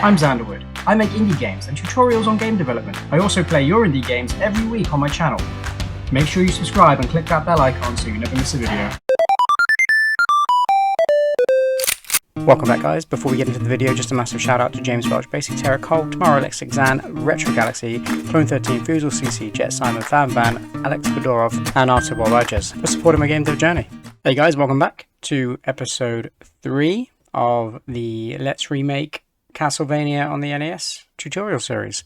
I'm Xanderwood. I make indie games and tutorials on game development. I also play your indie games every week on my channel. Make sure you subscribe and click that bell icon so you never miss a video. Welcome back, guys. Before we get into the video, just a massive shout out to James Welch, Basic Terra, Cole, Tomorrow, Alexic Xan, Retro Galaxy, Clone 13, Fusel CC, Jet Simon, Fan, Alex Fedorov, and Artur Rajas for supporting my game dev journey. Hey guys, welcome back to episode 3 of the Let's Remake Castlevania on the NES tutorial series.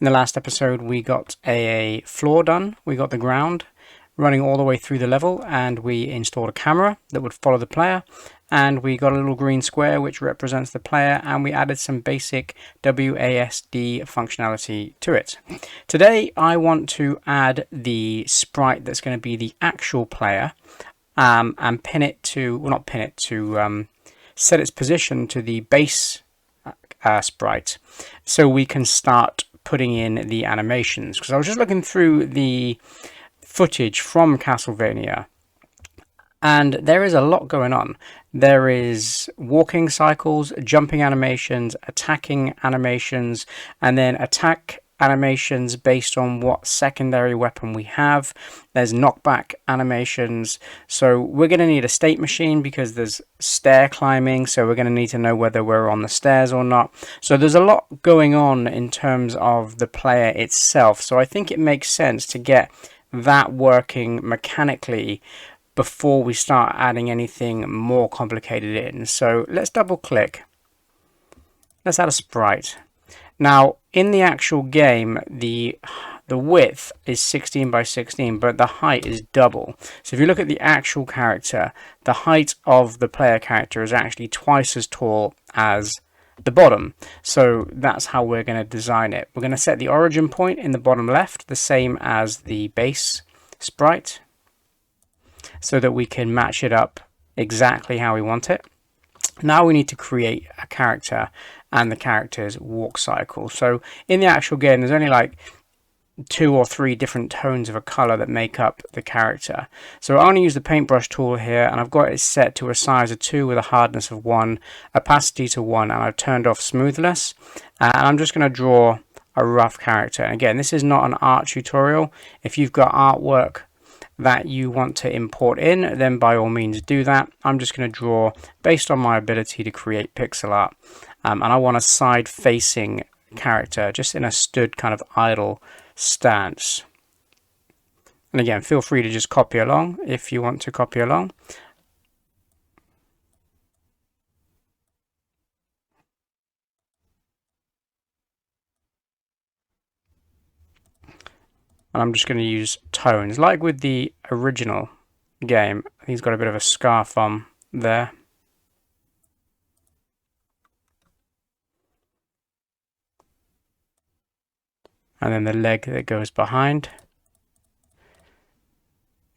In the last episode, we got a floor done, we got the ground running all the way through the level, and we installed a camera that would follow the player, and we got a little green square which represents the player, and we added some basic WASD functionality to it. Today I want to add the sprite that's going to be the actual player, and pin it to, well, not pin it, to set its position to the base sprite, so we can start putting in the animations. Because I was just looking through the footage from Castlevania, and there is a lot going on. There is walking cycles, jumping animations, attacking animations, and then attack animations based on what secondary weapon we have. There's knockback animations. So we're going to need a state machine because there's stair climbing, so we're going to need to know whether we're on the stairs or not. So there's a lot going on in terms of the player itself. So I think it makes sense to get that working mechanically before we start adding anything more complicated in. So let's double click. Let's add a sprite. Now in the actual game, the width is 16 by 16, but the height is double. So if you look at the actual character, the height of the player character is actually twice as tall as the bottom. So that's how we're going to design it. We're going to set the origin point in the bottom left, the same as the base sprite, so that we can match it up exactly how we want it. Now we need to create a character and the character's walk cycle. So in the actual game, there's only like 2 or 3 different tones of a color that make up the character. So I only use the paintbrush tool here, and I've got it set to a size of 2 with a hardness of 1, opacity to 1, and I've turned off smoothness. And I'm just going to draw a rough character. And again, this is not an art tutorial. If you've got artwork that you want to import in, then by all means do that. I'm just going to draw based on my ability to create pixel art, and I want a side facing character just in a stood kind of idle stance. And again, feel free to just copy along if you want to copy along. And I'm just going to use tones like with the original game. I think he's got a bit of a scarf on there. And then the leg that goes behind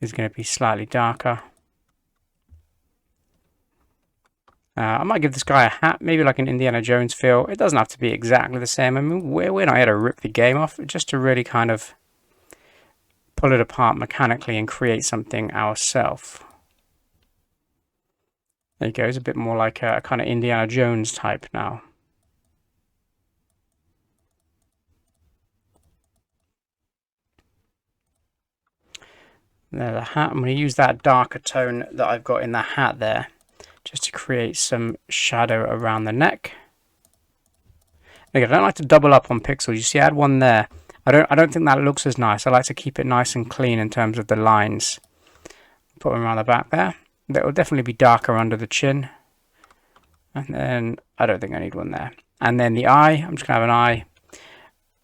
is going to be slightly darker. I might give this guy a hat, maybe like an Indiana Jones feel. It doesn't have to be exactly the same. I mean, we're not here to rip the game off, just to really kind of pull it apart mechanically and create something ourselves. There you go, it's a bit more like a kind of Indiana Jones type now. There's a hat. I'm going to use that darker tone that I've got in the hat there, just to create some shadow around the neck. Again, I don't like to double up on pixels. You see, I had one there. I don't think that looks as nice. I like to keep it nice and clean in terms of the lines. Put them around the back there. That will definitely be darker under the chin. And then I don't think I need one there. And then the eye, I'm just going to have an eye.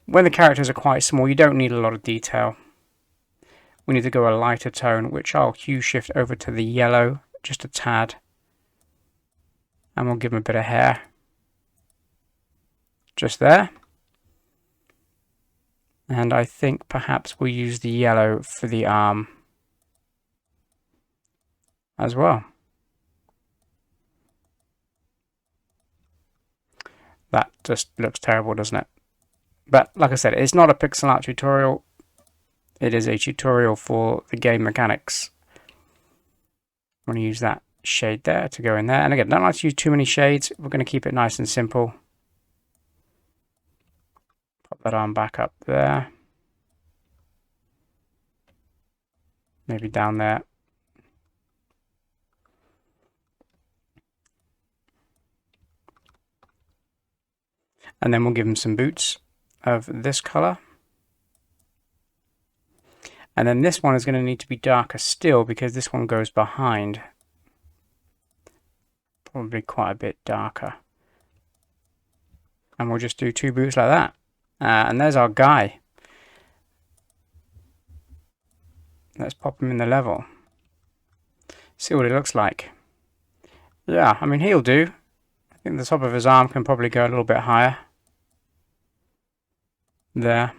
When the characters are quite small, you don't need a lot of detail. We need to go a lighter tone, which I'll hue shift over to the yellow, just a tad. And we'll give him a bit of hair. Just there. And I think perhaps we'll use the yellow for the arm as well. That just looks terrible, doesn't it? But like I said, it's not a pixel art tutorial. It is a tutorial for the game mechanics. I'm going to use that shade there to go in there. And again, don't like to use too many shades. We're going to keep it nice and simple. that arm back up there. Maybe down there. And then we'll give him some boots of this color. And then this one is going to need to be darker still because this one goes behind. Probably quite a bit darker. And we'll just do 2 boots like that. And there's our guy. Let's pop him in the level. See what it looks like. Yeah, I mean, he'll do. I think the top of his arm can probably go a little bit higher. There.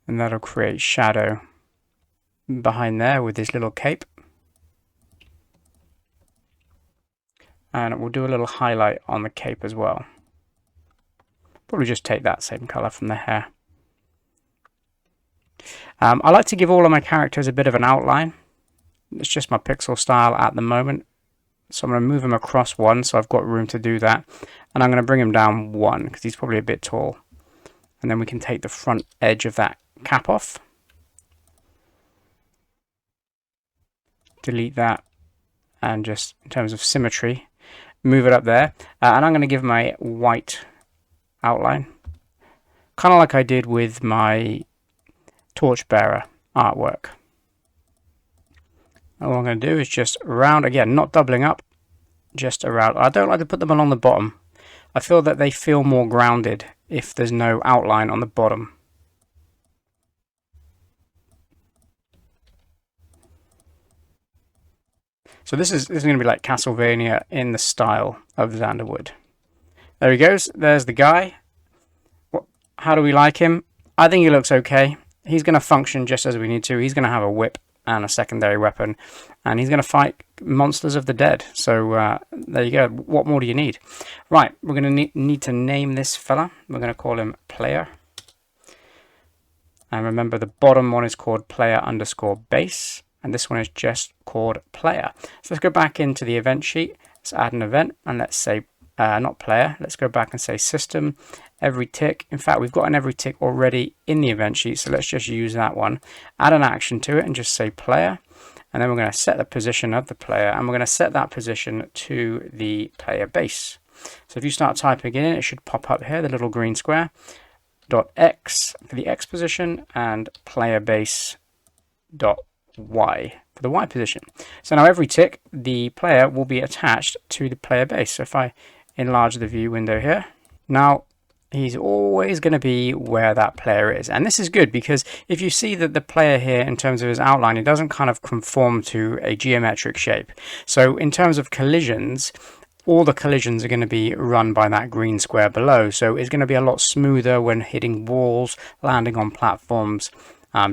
And that'll create shadow behind there with this little cape. And we'll do a little highlight on the cape as well. Probably just take that same color from the hair. I like to give all of my characters a bit of an outline. It's just my pixel style at the moment. So I'm going to move him across 1, so I've got room to do that. And I'm going to bring him down 1, because he's probably a bit tall. And then we can take the front edge of that cap off. Delete that. And just in terms of symmetry, move it up there. And I'm going to give my white outline. Kind of like I did with my torchbearer artwork. All I'm going to do is just round, again, not doubling up, just around. I don't like to put them along the bottom. I feel that they feel more grounded if there's no outline on the bottom. So this is going to be like Castlevania in the style of Xanderwood. There he goes. There's the guy. How do we like him? I think he looks okay. He's going to function just as we need to. He's going to have a whip and a secondary weapon, and he's going to fight monsters of the dead. So there you go. What more do you need? Right, we're going to need to name this fella. We're going to call him Player. And remember, the bottom one is called player_base, and this one is just called Player. So let's go back into the event sheet. Let's add an event, and let's say not player. Let's go back and say system every tick. In fact, we've got an every tick already in the event sheet, so let's just use that one. Add an action to it and just say player, and then we're going to set the position of the player, and we're going to set that position to the player base. So if you start typing it in, it should pop up here, the little green square. .x for the x position, and player base .y for the y position. So now every tick, the player will be attached to the player base. So if I enlarge the view window here, now he's always going to be where that player is. And this is good because if you see that the player here, in terms of his outline, it doesn't kind of conform to a geometric shape. So in terms of collisions, all the collisions are going to be run by that green square below. So it's going to be a lot smoother when hitting walls, landing on platforms,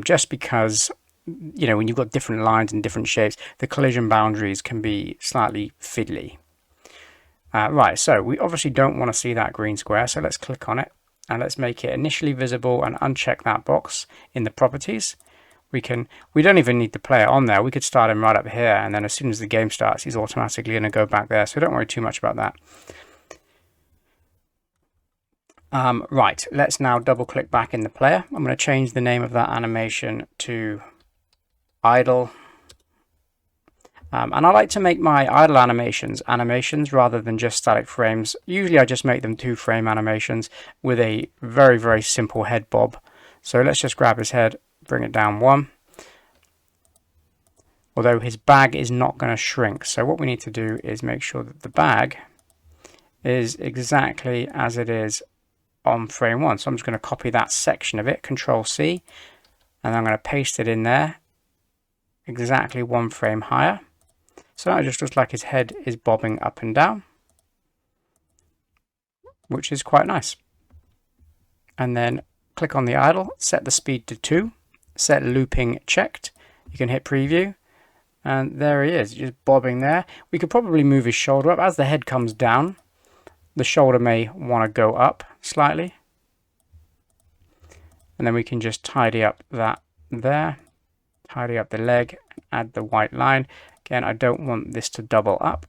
just because, you know, when you've got different lines and different shapes, the collision boundaries can be slightly fiddly. Right, so we obviously don't want to see that green square, so let's click on it and let's make it initially visible and uncheck that box in the properties. We don't even need the player on there. We could start him right up here, and then as soon as the game starts, he's automatically going to go back there, so don't worry too much about that. Right, let's now double click back in the player. I'm going to change the name of that animation to idle. And I like to make my idle animations rather than just static frames. Usually I just make them 2-frame animations with a very, very simple head bob. So let's just grab his head, bring it down 1. Although his bag is not going to shrink. So what we need to do is make sure that the bag is exactly as it is on frame 1. So I'm just going to copy that section of it, Control C, and I'm going to paste it in there exactly 1 frame higher. So now it just looks like his head is bobbing up and down, which is quite nice. And then click on the idle, set the speed to 2, set looping checked. You can hit preview, and there he is, just bobbing there. We could probably move his shoulder up. As the head comes down, the shoulder may want to go up slightly. And then we can just tidy up that there, tidy up the leg, add the white line. Again, I don't want this to double up.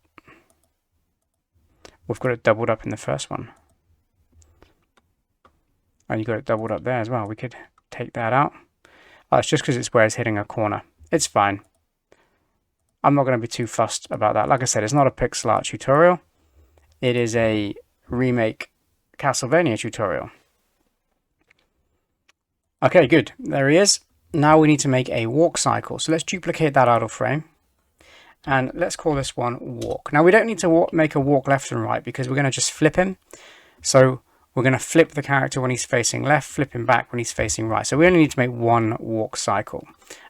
We've got it doubled up in the first one. Oh, you got it doubled up there as well. We could take that out. Oh, it's just because it's where it's hitting a corner. It's fine. I'm not going to be too fussed about that. Like I said, it's not a pixel art tutorial. It is a remake Castlevania tutorial. Okay, good. There he is. Now we need to make a walk cycle. So let's duplicate that idle frame. And let's call this one walk. Now we don't need to make a walk left and right because we're going to just flip him. So we're going to flip the character when he's facing left, flip him back when he's facing right. So we only need to make one walk cycle.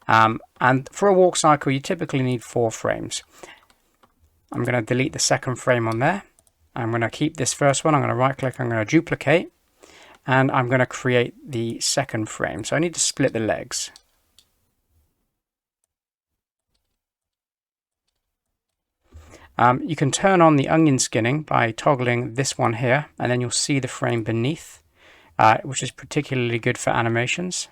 And for a walk cycle, you typically need 4 frames. I'm going to delete the second frame on there. I'm going to keep this first one. I'm going to right click. I'm going to duplicate. And I'm going to create the second frame. So I need to split the legs. You can turn on the onion skinning by toggling this one here, and then you'll see the frame beneath, which is particularly good for animations.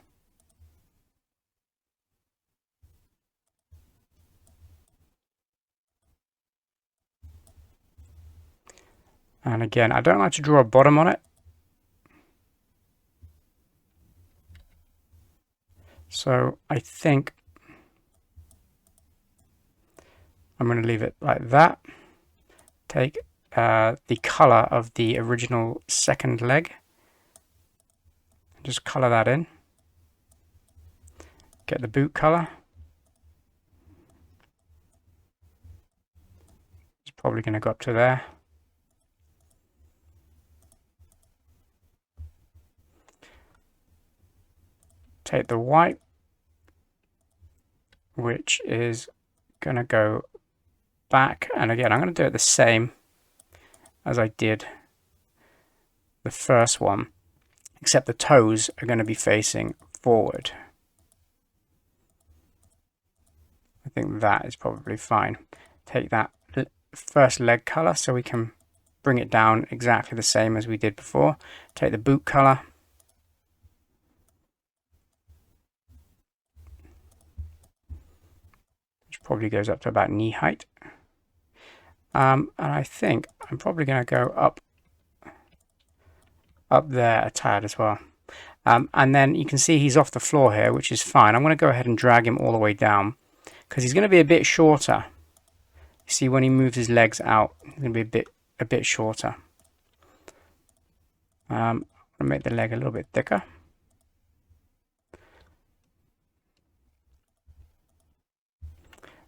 And again, I don't like to draw a bottom on it. So I think I'm going to leave it like that. Take the color of the original second leg. Just color that in. Get the boot color. It's probably going to go up to there. Take the white, which is going to go back, and again I'm going to do it the same as I did the first one, except the toes are going to be facing forward. I think that is probably fine. Take that first leg color so we can bring it down exactly the same as we did before. Take the boot color. Which probably goes up to about knee height. And I think I'm probably going to go up there a tad as well. And then you can see he's off the floor here, which is fine. I'm going to go ahead and drag him all the way down because he's going to be a bit shorter. You see, when he moves his legs out, he's going to be a bit shorter. I'm going to make the leg a little bit thicker.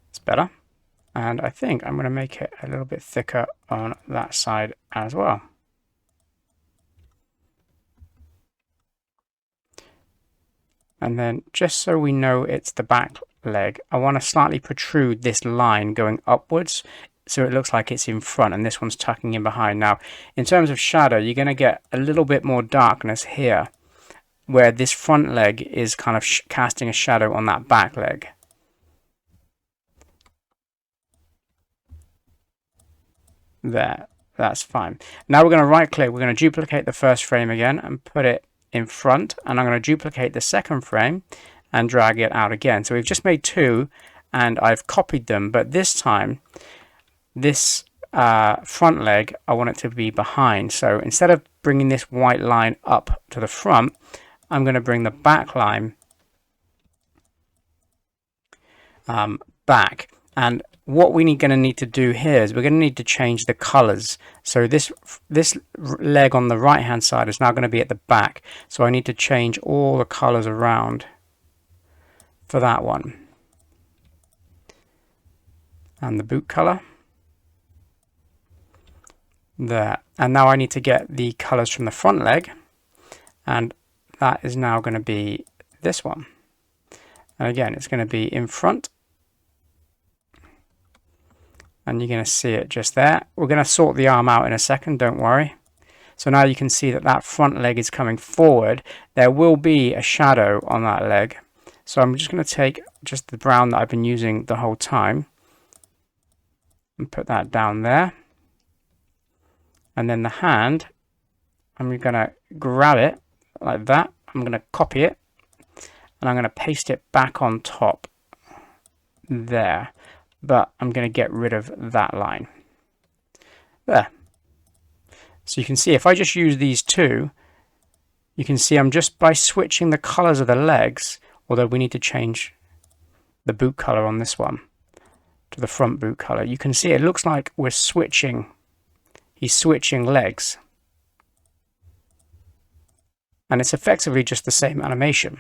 It's better. And I think I'm going to make it a little bit thicker on that side as well. And then just so we know it's the back leg, I want to slightly protrude this line going upwards so it looks like it's in front and this one's tucking in behind. Now, in terms of shadow, you're going to get a little bit more darkness here where this front leg is kind of casting a shadow on that back leg. There, that's fine. Now we're going to right click, we're going to duplicate the first frame again and put it in front, and I'm going to duplicate the second frame and drag it out again. So we've just made 2 and I've copied them, but this time this front leg I want it to be behind. So instead of bringing this white line up to the front, I'm going to bring the back line back. And what we're going to need to do here is we're going to need to change the colors. So this leg on the right hand side is now going to be at the back. So I need to change all the colors around for that one. And the boot color. There. And now I need to get the colors from the front leg. And that is now going to be this one. And again, it's going to be in front. And you're going to see it just there. We're going to sort the arm out in a second, don't worry. So now you can see that that front leg is coming forward. There will be a shadow on that leg. So I'm just going to take just the brown that I've been using the whole time and put that down there. And then the hand, I'm going to grab it like that. I'm going to copy it and I'm going to paste it back on top there. But I'm going to get rid of that line. There. So you can see if I just use these 2, you can see I'm just by switching the colors of the legs, although we need to change the boot color on this one to the front boot color. You can see it looks like we're switching, he's switching legs. And it's effectively just the same animation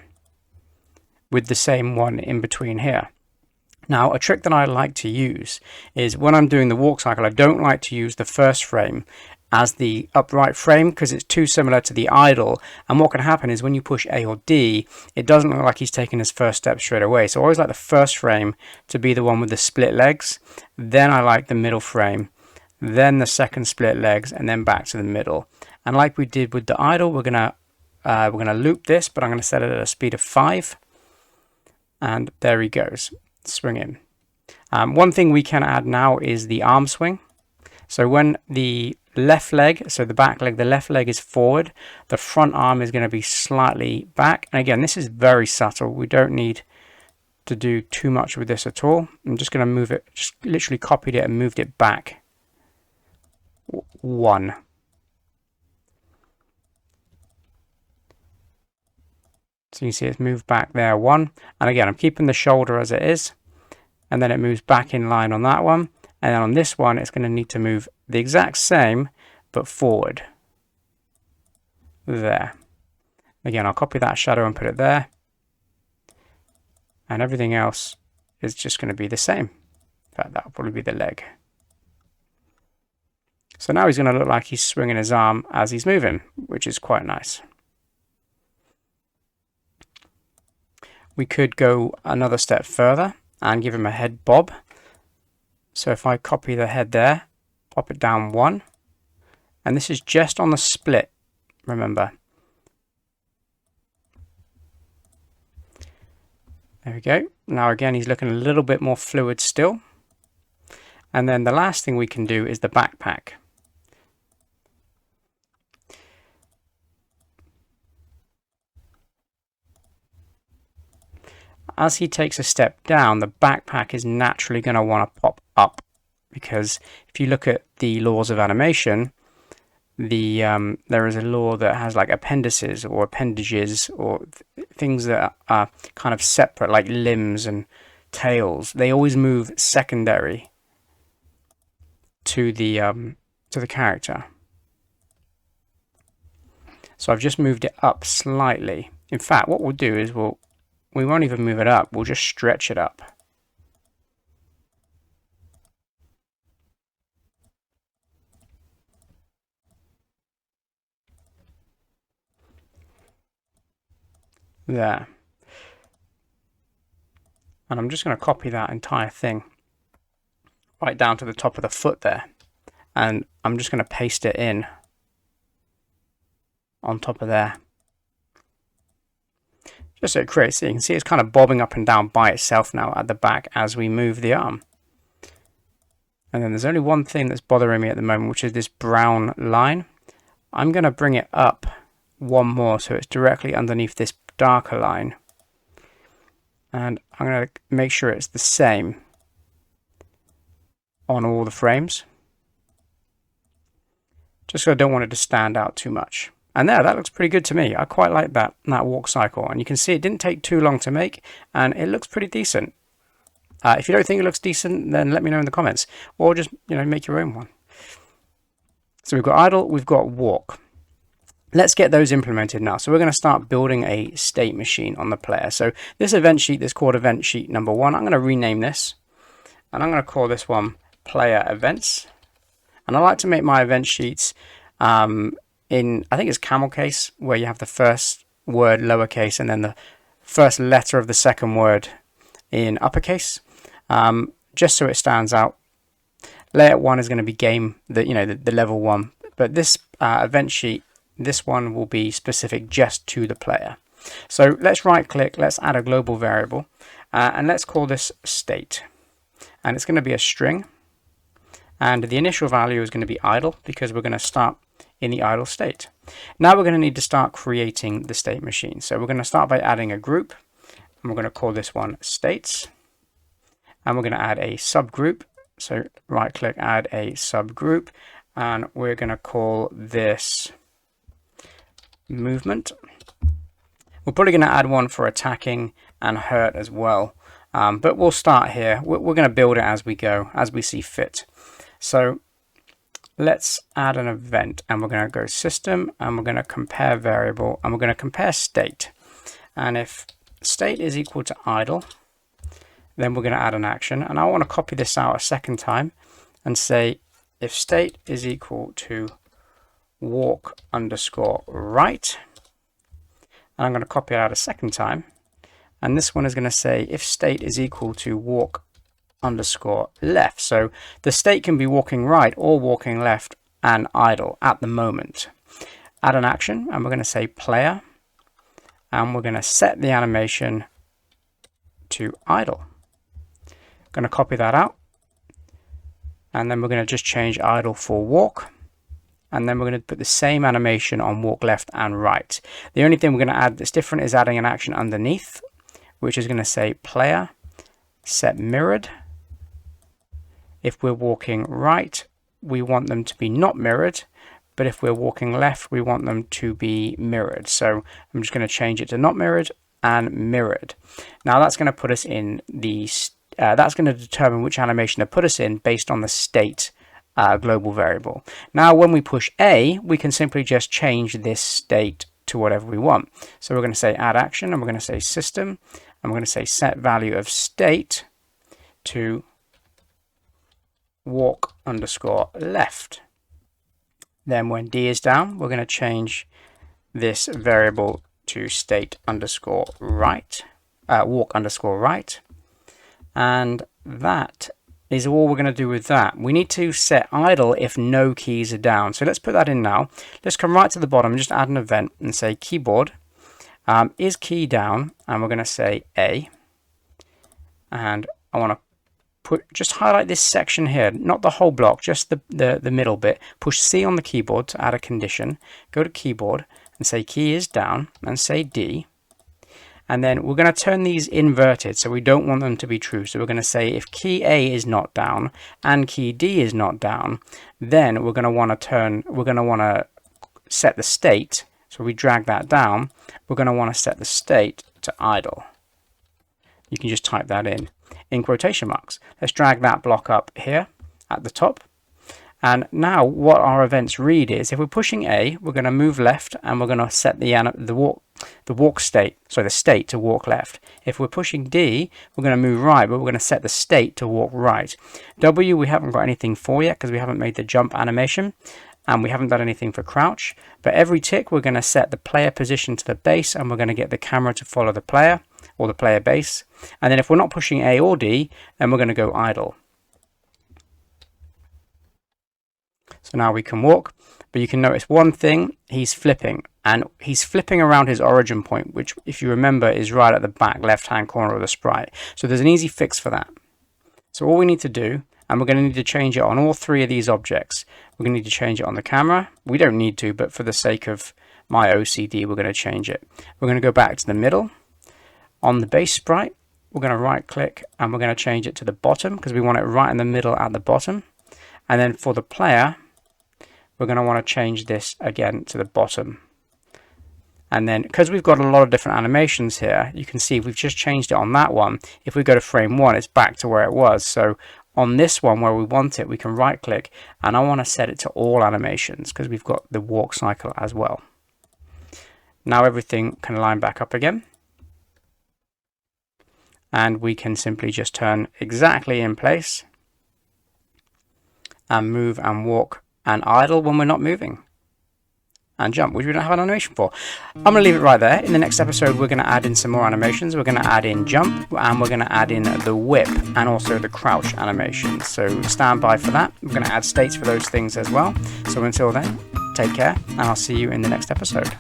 with the same one in between here. Now, a trick that I like to use is when I'm doing the walk cycle, I don't like to use the first frame as the upright frame because it's too similar to the idle. And what can happen is when you push A or D, it doesn't look like he's taking his first step straight away. So I always like the first frame to be the one with the split legs. Then I like the middle frame, then the second split legs, and then back to the middle. And like we did with the idle, we're gonna loop this, but I'm going to set it at a speed of 5. And there he goes, swinging. One thing we can add now is the arm swing. So when the left leg, so the back leg, the left leg is forward, the front arm is going to be slightly back. And again, this is very subtle. We don't need to do too much with this at all. I'm just going to move it, just literally copied it and moved it back 1. So you can see it's moved back there 1. And again, I'm keeping the shoulder as it is. And then it moves back in line on that one. And then on this one, it's going to need to move the exact same, but forward. There. Again, I'll copy that shadow and put it there. And everything else is just going to be the same. In fact, that'll probably be the leg. So now he's going to look like he's swinging his arm as he's moving, which is quite nice. We could go another step further and give him a head bob. So if I copy the head there, pop it down 1, and this is just on the split, remember. There we go. Now again, he's looking a little bit more fluid still. And then the last thing we can do is the backpack. As he takes a step down, the backpack is naturally going to want to pop up, because if you look at the laws of animation, there is a law that has like appendices or appendages or things that are kind of separate, like limbs and tails. They always move secondary to the character. So I've just moved it up slightly. In fact, what we'll do is we won't even move it up, we'll just stretch it up. There. And I'm just going to copy that entire thing right down to the top of the foot there. And I'm just going to paste it in on top of there. Just so it creates, so you can see it's kind of bobbing up and down by itself now at the back as we move the arm. And then there's only one thing that's bothering me at the moment, which is this brown line. I'm going to bring it up 1 more so it's directly underneath this darker line. And I'm going to make sure it's the same on all the frames. Just so I don't want it to stand out too much. And there, that looks pretty good to me. I quite like that walk cycle. And you can see it didn't take too long to make, and it looks pretty decent. If you don't think it looks decent, then let me know in the comments. Or just, make your own one. So we've got idle, we've got walk. Let's get those implemented now. So we're going to start building a state machine on the player. So this event sheet is called event sheet number 1. I'm going to rename this. And I'm going to call this one player events. And I like to make my event sheets in, I think it's camel case, where you have the first word lowercase and then the first letter of the second word in uppercase, just so it stands out. Layer 1 is going to be game, the level 1, but this event sheet, this one will be specific just to the player. So let's right click, let's add a global variable, and let's call this state, and it's going to be a string, and the initial value is going to be idle because we're going to start in the idle state. Now we're going to need to start creating the state machine. So we're going to start by adding a group, and we're going to call this one states, and we're going to add a subgroup. So right click, add a subgroup, and we're going to call this movement. We're probably going to add one for attacking and hurt as well. But we'll start here. We're going to build it as we go, as we see fit. So let's add an event, and we're going to go system, and we're going to compare variable, and we're going to compare state. And if state is equal to idle, then we're going to add an action. And I want to copy this out a second time and say if state is equal to walk underscore right. And I'm going to copy it out a second time. And this one is going to say if state is equal to walk underscore left. So the state can be walking right or walking left and idle at the moment. Add an action, and we're going to say player, and we're going to set the animation to idle. Going to copy that out, and then we're going to just change idle for walk, and then we're going to put the same animation on walk left and right. The only thing we're going to add that's different is adding an action underneath, which is going to say player set mirrored. If we're walking right, we want them to be not mirrored, but if we're walking left, we want them to be mirrored. So I'm just going to change it to not mirrored and mirrored. Now that's going to put us in the that's going to determine which animation to put us in based on the state global variable. Now when we push A, we can simply just change this state to whatever we want. So we're going to say add action, and we're going to say system, and we're going to say set value of state to walk underscore left. Then when D is down, we're going to change this variable to state underscore right, walk underscore right. And that is all we're going to do with that. We need to set idle if no keys are down. So let's put that in now. Let's come right to the bottom and just add an event and say keyboard is key down, and we're going to say A. And I want to just highlight this section here, not the whole block, just the middle bit. Push C on the keyboard to add a condition. Go to keyboard and say key is down, and say D. And then we're going to turn these inverted, so we don't want them to be true. So we're going to say if key A is not down and key D is not down, then we're going to want to set the state. So we drag that down. We're going to want to set the state to idle. You can just type that in quotation marks. Let's drag that block up here at the top. And now what our events read is if we're pushing A, we're going to move left, and we're going to set the state to walk left. If we're pushing D, we're going to move right, but we're going to set the state to walk right. W we haven't got anything for yet because we haven't made the jump animation, and we haven't done anything for crouch. But every tick we're going to set the player position to the base, and we're going to get the camera to follow the player or the player base. And then if we're not pushing A or D, then we're going to go idle. So now we can walk, but you can notice one thing, he's flipping, and he's flipping around his origin point, which if you remember is right at the back left hand corner of the sprite. So there's an easy fix for that. So all we need to do, and we're going to need to change it on all three of these objects. We're going to need to change it on the camera. We don't need to, but for the sake of my OCD, we're going to change it. We're going to go back to the middle. On the base sprite, we're going to right click, and we're going to change it to the bottom because we want it right in the middle at the bottom. And then for the player, we're going to want to change this again to the bottom. And then because we've got a lot of different animations here, you can see we've just changed it on that one. If we go to frame 1, it's back to where it was. So on this one where we want it, we can right click, and I want to set it to all animations because we've got the walk cycle as well. Now everything can line back up again. And we can simply just turn exactly in place and move and walk and idle when we're not moving, and jump, which we don't have an animation for. I'm going to leave it right there. In the next episode, we're going to add in some more animations. We're going to add in jump, and we're going to add in the whip and also the crouch animations. So stand by for that. We're going to add states for those things as well. So until then, take care, and I'll see you in the next episode.